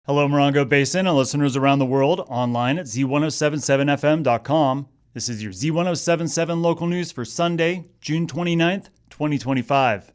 Hello, Morongo Basin and listeners around the world online at Z107.7fm.com. This is your Z107.7 local news for Sunday, June 29th, 2025.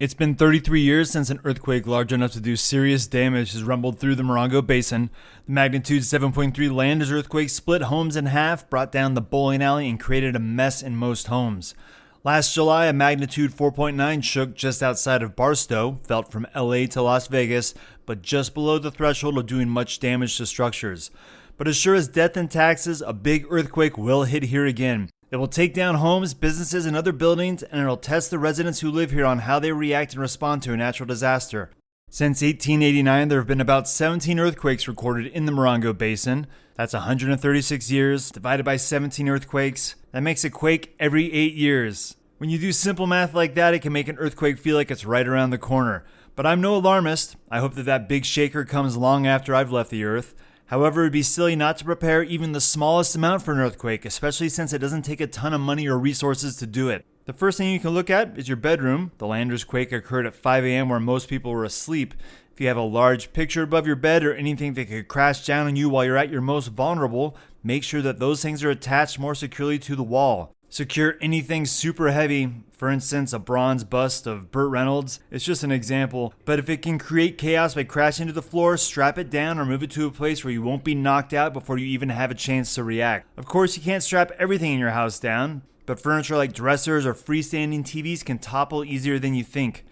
It's been 33 years since an earthquake large enough to do serious damage has rumbled through the Morongo Basin. The magnitude 7.3 Landers earthquake split homes in half, brought down the bowling alley, and created a mess in most homes. Last July, a magnitude 4.9 shook just outside of Barstow, felt from LA to Las Vegas, but just below the threshold of doing much damage to structures. But as sure as death and taxes, a big earthquake will hit here again. It will take down homes, businesses, and other buildings, and it'll test the residents who live here on how they react and respond to a natural disaster. Since 1889, there have been about 17 earthquakes recorded in the Morongo Basin. That's 136 years, divided by 17 earthquakes. That makes a quake every 8 years. When you do simple math like that, it can make an earthquake feel like it's right around the corner. But I'm no alarmist. I hope that big shaker comes long after I've left the earth. However, it would be silly not to prepare even the smallest amount for an earthquake, especially since it doesn't take a ton of money or resources to do it. The first thing you can look at is your bedroom. The Landers quake occurred at 5 a.m. where most people were asleep. If you have a large picture above your bed or anything that could crash down on you while you're at your most vulnerable, make sure that those things are attached more securely to the wall. Secure anything super heavy, for instance, a bronze bust of Burt Reynolds. It's just an example, but if it can create chaos by crashing to the floor, strap it down or move it to a place where you won't be knocked out before you even have a chance to react. Of course, you can't strap everything in your house down, but furniture like dressers or freestanding TVs can topple easier than you think.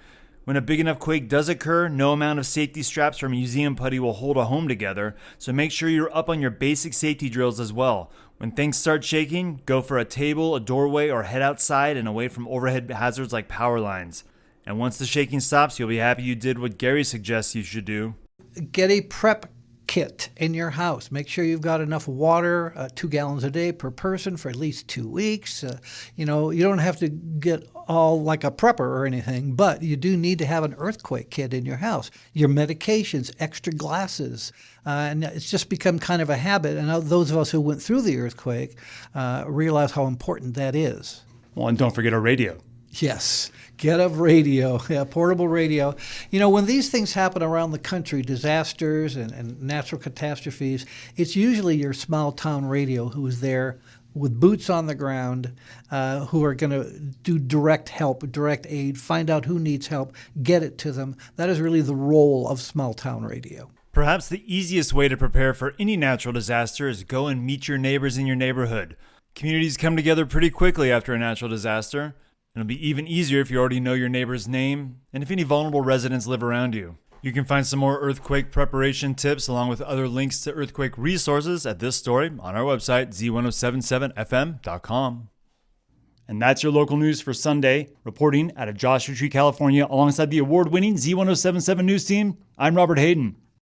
When a big enough quake does occur, no amount of safety straps or museum putty will hold a home together, so make sure you're up on your basic safety drills as well. When things start shaking, go for a table, a doorway, or head outside and away from overhead hazards like power lines. And once the shaking stops, you'll be happy you did what Gary suggests you should do. Get a prep kit in your house. Make sure you've got enough water, 2 gallons a day per person for at least 2 weeks. You don't have to get all like a prepper or anything, but you do need to have an earthquake kit in your house. Your medications, extra glasses, and it's just become kind of a habit. And those of us who went through the earthquake realize how important that is. Well, and don't forget a radio. Yes, get a radio, portable radio. When these things happen around the country, disasters and natural catastrophes, it's usually your small town radio who is there with boots on the ground, who are going to do direct help, direct aid, find out who needs help, get it to them. That is really the role of small town radio. Perhaps the easiest way to prepare for any natural disaster is go and meet your neighbors in your neighborhood. Communities come together pretty quickly after a natural disaster. It'll be even easier if you already know your neighbor's name and if any vulnerable residents live around you. You can find some more earthquake preparation tips along with other links to earthquake resources at this story on our website, Z107.7fm.com. And that's your local news for Sunday. Reporting out of Joshua Tree, California, alongside the award-winning Z107.7 News team, I'm Robert Hayden.